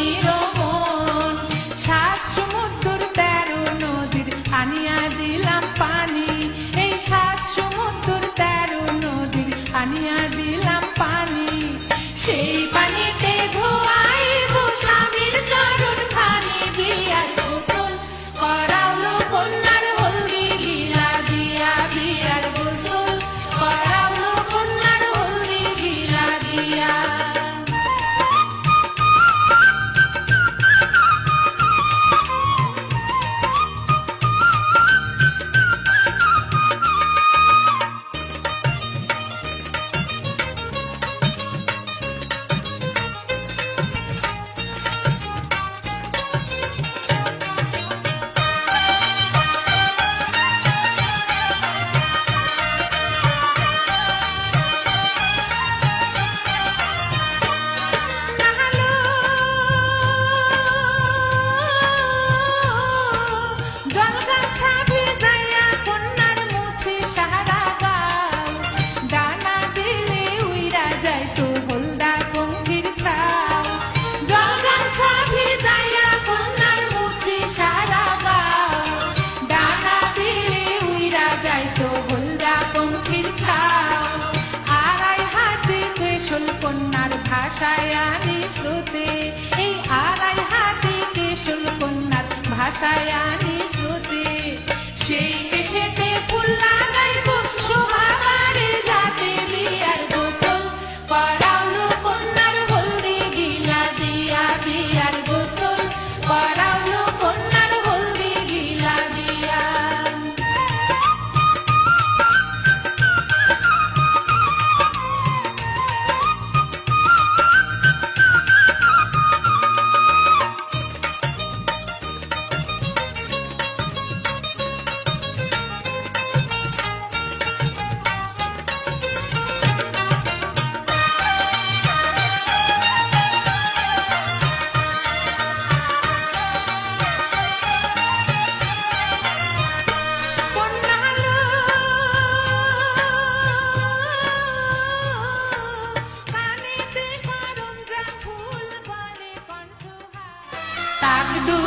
স্বামীর মন। সাত সমুদ্র 13 নদীর আনিয়া দিলাম পানি, এই সাত সমুদ্র 13 নদীর আনিয়া দিলাম পানি। সেই পানিতে ধোয়াইব স্বামীর চরণ খানি, বিয়ার গোসল করালো কন্যার হলদি গিলা দিয়া, বিয়ার গোসল করালো কন্যার হলদি গিলা দিয়া। কন্যার ভাষায় আনি শ্রুতি, এই আড়াই হাতে কেশল কন্যার ভাষায় আনি শ্রুতি। সেই কেশেতে ফুল লাগাইব শোভা বাড়ে যাতে, বিয়ার গোসল করালো কন্যার হলদি গিলা দিয়া, বিয়ার গোসল করালো কন্যার হলদি গিলা দিয়া। তাক দু